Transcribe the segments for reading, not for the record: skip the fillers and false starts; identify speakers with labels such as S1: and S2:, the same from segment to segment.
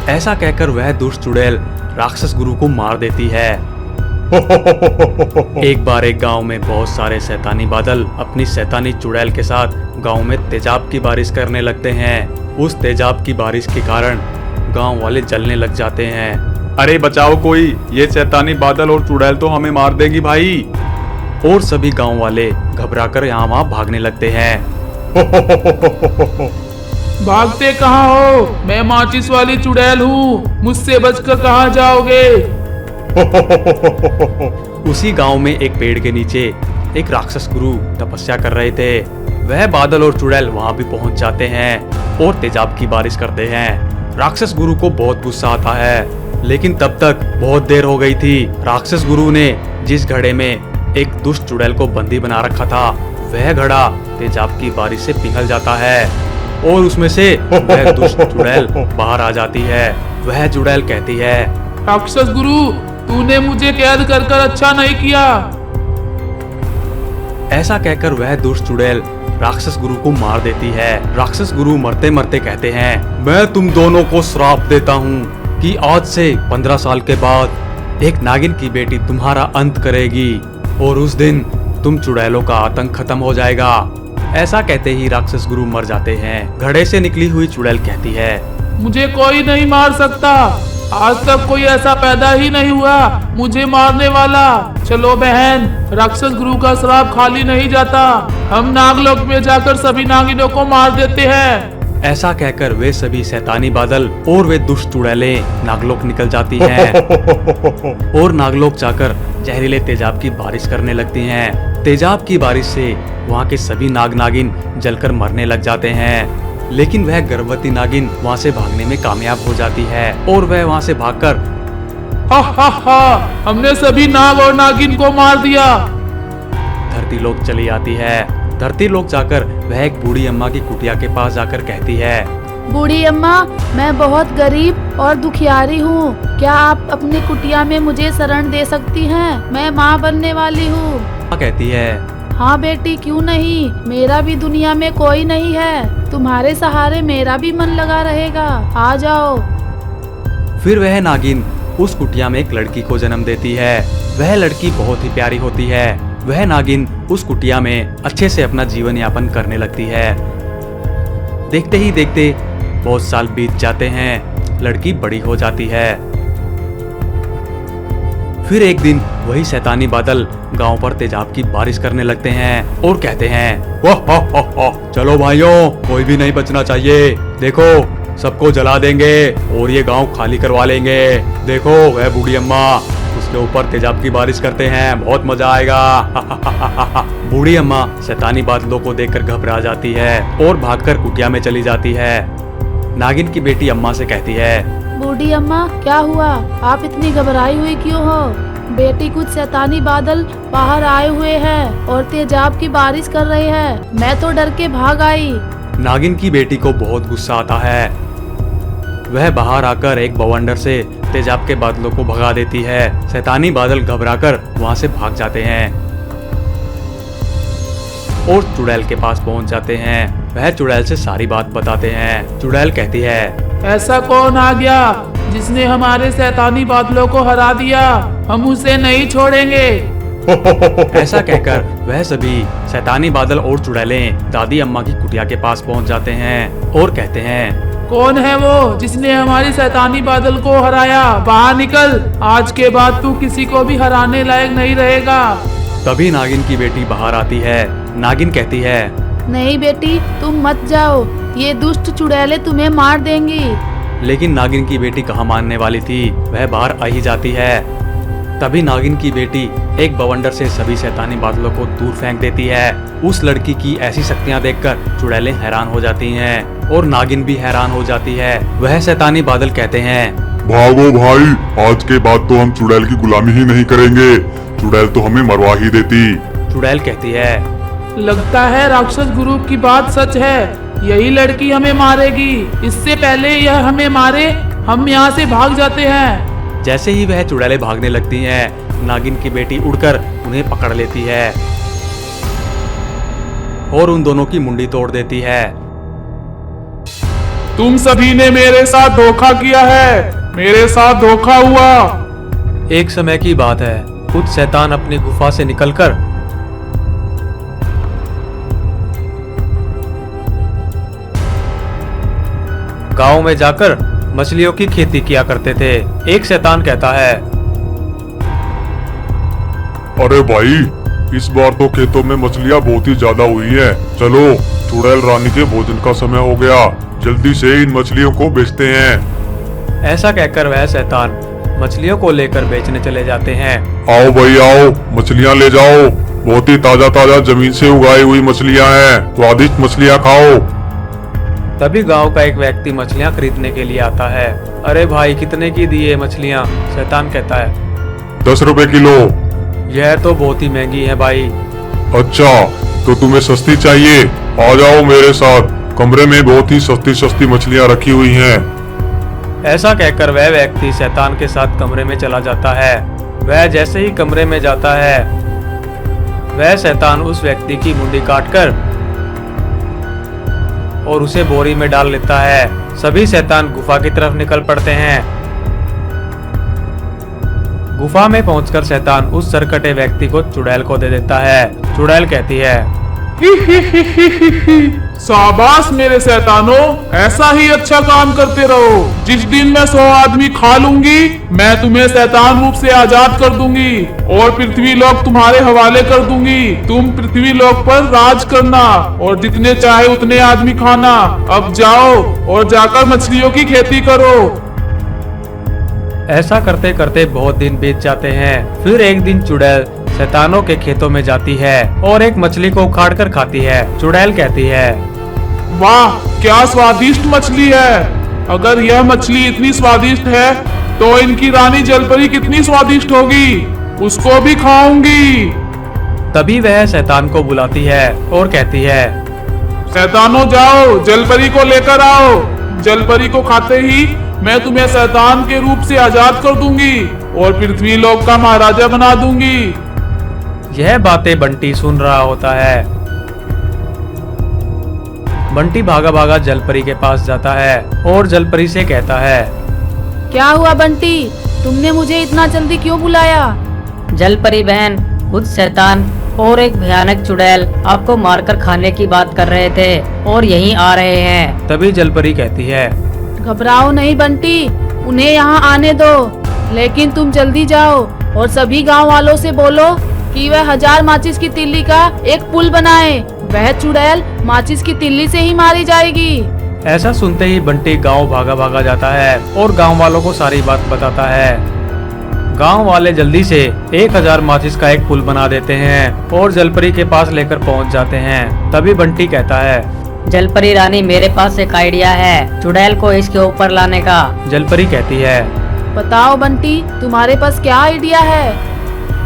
S1: ऐसा कहकर वह दुष्ट चुड़ैल राक्षस गुरु को मार देती है। एक बार एक गांव में बहुत सारे शैतानी बादल अपनी शैतानी चुड़ैल के साथ गांव में तेजाब की बारिश करने लगते हैं। उस तेजाब की बारिश के कारण गांव वाले जलने लग जाते हैं।
S2: अरे बचाओ कोई, ये शैतानी बादल और चुड़ैल तो हमें मार देगी भाई।
S1: और सभी गांव वाले घबराकर यहाँ वहाँ भागने लगते हैं।
S3: भागते कहाँ हो? मैं माचिस वाली चुड़ैल हूँ, मुझसे बचकर कहाँ जाओगे?
S1: उसी गांव में एक पेड़ के नीचे एक राक्षस गुरु तपस्या कर रहे थे। वह बादल और चुड़ैल वहां भी पहुंच जाते हैं और तेजाब की बारिश करते हैं। राक्षस गुरु को बहुत गुस्सा आता है, लेकिन तब तक बहुत देर हो गई थी। राक्षस गुरु ने जिस घड़े में एक दुष्ट चुड़ैल को बंदी बना रखा था, वह घड़ा तेजाब की बारिश से पिघल जाता है और उसमें से वह दुष्ट चुड़ैल बाहर आ जाती है। वह चुड़ैल कहती है,
S3: राक्षस गुरु, तूने मुझे कैद कर अच्छा नहीं किया।
S1: ऐसा कहकर वह दुष्ट चुड़ैल राक्षस गुरु को मार देती है। राक्षस गुरु मरते मरते कहते हैं, मैं तुम दोनों को श्राप देता हूँ कि आज से 15 साल के बाद एक नागिन की बेटी तुम्हारा अंत करेगी और उस दिन तुम चुड़ैलों का आतंक खत्म हो जाएगा। ऐसा कहते ही राक्षस गुरु मर जाते हैं। घड़े से निकली हुई चुड़ैल कहती है,
S3: मुझे कोई नहीं मार सकता, आज तक कोई ऐसा पैदा ही नहीं हुआ मुझे मारने वाला। चलो बहन, राक्षस गुरु का श्राप खाली नहीं जाता, हम नागलोक में जाकर सभी नागिनों को मार देते हैं।
S1: ऐसा कहकर वे सभी शैतानी बादल और वे दुष्ट चुड़ैलें नागलोक निकल जाती हैं और नागलोक जाकर जहरीले तेजाब की बारिश करने लगती हैं। तेजाब की बारिश से वहाँ के सभी नाग नागिन जलकर मरने लग जाते हैं, लेकिन वह गर्भवती नागिन वहाँ से भागने में कामयाब हो जाती है और वह वहाँ से भागकर
S3: हा, हमने सभी नाग और नागिन को मार दिया।
S1: धरती लोक चली आती है। धरती लोक जाकर वह एक बूढ़ी अम्मा की कुटिया के पास जाकर कहती है,
S4: बूढ़ी अम्मा, मैं बहुत गरीब और दुखियारी हूँ, क्या आप अपनी कुटिया में मुझे शरण दे सकती हैं? मैं माँ बनने वाली हूँ।
S1: कहती है,
S4: हाँ बेटी, क्यों नहीं, मेरा भी दुनिया में कोई नहीं है, तुम्हारे सहारे मेरा भी मन लगा रहेगा, आ जाओ।
S1: फिर वह नागिन उस कुटिया में एक लड़की को जन्म देती है। वह लड़की बहुत ही प्यारी होती है। वह नागिन उस कुटिया में अच्छे से अपना जीवन यापन करने लगती है। देखते ही देखते बहुत साल बीत जाते हैं। लड़की बड़ी हो जाती है। फिर एक दिन वही शैतानी बादल गांव पर तेजाब की बारिश करने लगते हैं और कहते हैं, वाह, चलो भाइयों, कोई भी नहीं बचना चाहिए, देखो सबको जला देंगे और ये गांव खाली करवा लेंगे। देखो वह बूढ़ी अम्मा, उसके ऊपर तेजाब की बारिश करते हैं, बहुत मजा आएगा। बूढ़ी अम्मा शैतानी बादलों को देखकर घबरा जाती है और भागकर कुटिया में चली जाती है। नागिन की बेटी अम्मा से कहती है,
S4: बूढ़ी अम्मा, क्या हुआ, आप इतनी घबराई हुई क्यों हो? बेटी, कुछ शैतानी बादल बाहर आए हुए हैं और तेजाब की बारिश कर रहे हैं, मैं तो डर के भाग आई।
S1: नागिन की बेटी को बहुत गुस्सा आता है। वह बाहर आकर एक बवंडर से तेजाब के बादलों को भगा देती है। शैतानी बादल घबराकर वहां से भाग जाते हैं और चुड़ैल के पास पहुंच जाते हैं। वह चुड़ैल से सारी बात बताते हैं। चुड़ैल कहती है,
S3: ऐसा कौन आ गया जिसने हमारे शैतानी बादलों को हरा दिया? हम उसे नहीं छोड़ेंगे।
S1: ऐसा कहकर वह सभी शैतानी बादल और चुड़ैलें दादी अम्मा की कुटिया के पास पहुंच जाते हैं और कहते हैं,
S3: कौन है वो जिसने हमारी शैतानी बादल को हराया? बाहर निकल, आज के बाद तू किसी को भी हराने लायक नहीं रहेगा।
S1: तभी नागिन की बेटी बाहर आती है। नागिन कहती है,
S4: नहीं बेटी, तुम मत जाओ, ये दुष्ट चुड़ैलें तुम्हें मार देंगी।
S1: लेकिन नागिन की बेटी कहाँ मानने वाली थी, वह बाहर आ ही जाती है। तभी नागिन की बेटी एक बवंडर से सभी शैतानी बादलों को दूर फेंक देती है। उस लड़की की ऐसी शक्तियां देखकर चुड़ैलें हैरान हो जाती हैं और नागिन भी हैरान हो जाती है। वह शैतानी बादल कहते हैं,
S2: भागो भाई, आज के बाद तो हम चुड़ैल की गुलामी ही नहीं करेंगे, चुड़ैल तो हमें मरवा ही देती।
S1: चुड़ैल कहती है,
S3: लगता है राक्षस गुरु की बात सच है, यही लड़की हमें मारेगी। इससे पहले यह हमें मारे, हम यहाँ से भाग जाते हैं।
S1: जैसे ही वह चुड़ैलें भागने लगती हैं, नागिन की बेटी उड़कर उन्हें पकड़ लेती है और उन दोनों की मुंडी तोड़ देती है।
S3: तुम सभी ने मेरे साथ धोखा किया है, मेरे साथ धोखा हुआ।
S1: एक समय की बात है, खुद शैतान अपनी गुफा से निकलकर गांव में जाकर मछलियों की खेती किया करते थे। एक शैतान कहता है,
S2: अरे भाई, इस बार तो खेतों में मछलियाँ बहुत ही ज्यादा हुई हैं। चलो, चुड़ैल रानी के भोजन का समय हो गया, जल्दी से इन मछलियों को बेचते हैं।
S1: ऐसा कहकर वह शैतान मछलियों को लेकर बेचने चले जाते हैं।
S2: आओ भाई आओ, मछलियाँ ले जाओ, बहुत ही ताजा ताजा जमीन से उगाई हुई मछलियाँ हैं, स्वादिष्ट मछलियाँ खाओ।
S1: तभी गांव का एक व्यक्ति मछलियां खरीदने के लिए आता है। अरे भाई, कितने की दी है मछलियां? शैतान कहता है,
S2: 10 रुपए किलो।
S1: यह तो बहुत ही महंगी है भाई।
S2: अच्छा, तो तुम्हें सस्ती चाहिए? आ जाओ मेरे साथ, कमरे में बहुत ही सस्ती सस्ती मछलियाँ रखी हुई हैं।
S1: ऐसा कहकर वह व्यक्ति शैतान के साथ कमरे में चला जाता है। वह जैसे ही कमरे में जाता है, वह शैतान उस व्यक्ति की मुंडी काटकर और उसे बोरी में डाल लेता है। सभी शैतान गुफा की तरफ निकल पड़ते हैं। गुफा में पहुंचकर शैतान उस सरकटे व्यक्ति को चुड़ैल को दे देता है। चुड़ैल कहती है,
S3: शाबाश मेरे शैतानों, ऐसा ही अच्छा काम करते रहो। जिस दिन मैं 100 आदमी खा लूंगी, मैं तुम्हें शैतान रूप से आजाद कर दूंगी और पृथ्वी लोक तुम्हारे हवाले कर दूंगी। तुम पृथ्वी लोक पर राज करना और जितने चाहे उतने आदमी खाना। अब जाओ और जाकर मछलियों की खेती करो।
S1: ऐसा करते करते बहुत दिन बीत जाते हैं। फिर एक दिन चुड़ैल शैतानों के खेतों में जाती है और एक मछली को उखाड़ कर खाती है। चुड़ैल कहती है,
S3: वाह, क्या स्वादिष्ट मछली है। अगर यह मछली इतनी स्वादिष्ट है तो इनकी रानी जलपरी कितनी स्वादिष्ट होगी, उसको भी खाऊंगी।
S1: तभी वह शैतान को बुलाती है और कहती है,
S3: शैतानों जाओ, जलपरी को लेकर आओ। जलपरी को खाते ही मैं तुम्हें शैतान के रूप से आजाद कर दूंगी और पृथ्वी लोक का महाराजा बना दूंगी।
S1: यह बातें बंटी सुन रहा होता है। बंटी भागा भागा जलपरी के पास जाता है और जलपरी से कहता है,
S4: क्या हुआ बंटी, तुमने मुझे इतना जल्दी क्यों बुलाया?
S5: जलपरी बहन, खुद शैतान और एक भयानक चुड़ैल आपको मारकर खाने की बात कर रहे थे और यहीं आ रहे हैं।
S1: तभी जलपरी कहती है,
S4: घबराओ नहीं बंटी, उन्हें यहाँ आने दो, लेकिन तुम जल्दी जाओ और सभी गांव वालों से बोलो कि वह 1000 माचिस की तिल्ली का एक पुल बनाए। वह चुड़ैल माचिस की तिल्ली से ही मारी जाएगी।
S1: ऐसा सुनते ही बंटी गांव भागा भागा जाता है और गांव वालों को सारी बात बताता है। गांव वाले जल्दी से 1000 माचिस का एक पुल बना देते हैं और जलपरी के पास लेकर पहुंच जाते हैं। तभी बंटी कहता है,
S5: जलपरी रानी, मेरे पास एक आइडिया है चुड़ैल को इसके ऊपर लाने का।
S1: जलपरी कहती है,
S4: बताओ बंटी, तुम्हारे पास क्या आइडिया है?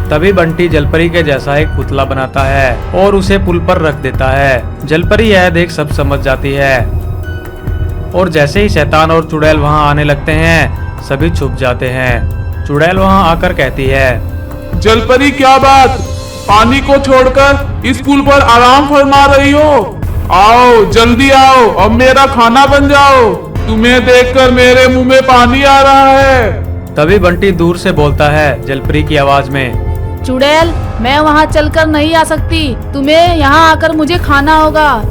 S1: तभी बंटी जलपरी के जैसा एक पुतला बनाता है और उसे पुल पर रख देता है। जलपरी यह देख सब समझ जाती है और जैसे ही शैतान और चुड़ैल वहां आने लगते हैं, सभी छुप जाते हैं। चुड़ैल वहां आकर कहती है,
S3: जलपरी, क्या बात, पानी को छोड़कर इस पुल पर आराम फरमा रही हो? आओ, जल्दी आओ, अब मेरा खाना बन जाओ। तुम्हें देखकर मेरे मुंह में पानी आ रहा है।
S1: तभी बंटी दूर से बोलता है जलपरी की आवाज में,
S4: चुड़ैल, मैं वहाँ चलकर नहीं आ सकती, तुम्हें यहाँ आकर मुझे खाना होगा।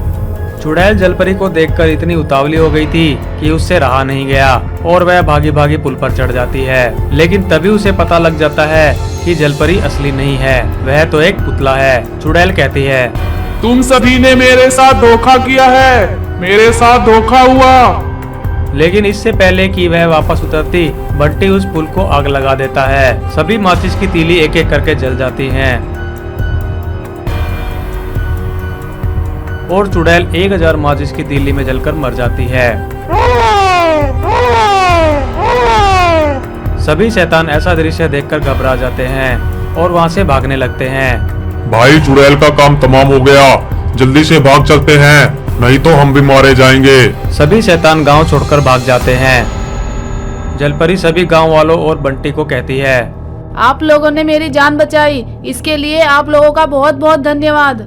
S1: चुड़ैल जलपरी को देखकर इतनी उतावली हो गई थी कि उससे रहा नहीं गया और वह भागी भागी पुल पर चढ़ जाती है। लेकिन तभी उसे पता लग जाता है कि जलपरी असली नहीं है, वह तो एक पुतला है। चुड़ैल कहती है,
S3: तुम सभी ने मेरे साथ धोखा किया है, मेरे साथ धोखा हुआ।
S1: लेकिन इससे पहले कि वह वापस उतरती, बंटी उस पुल को आग लगा देता है। सभी माचिस की तीली एक एक करके जल जाती हैं और चुड़ैल 1000 माचिस की तीली में जलकर मर जाती है। सभी शैतान ऐसा दृश्य देखकर घबरा जाते हैं और वहां से भागने लगते हैं।
S2: भाई, चुड़ैल का काम तमाम हो गया, जल्दी से भाग चलते हैं, नहीं तो हम भी मारे जाएंगे।
S1: सभी शैतान गांव छोड़कर भाग जाते हैं। जलपरी सभी गांव वालों और बंटी को कहती है,
S4: आप लोगों ने मेरी जान बचाई, इसके लिए आप लोगों का बहुत बहुत धन्यवाद।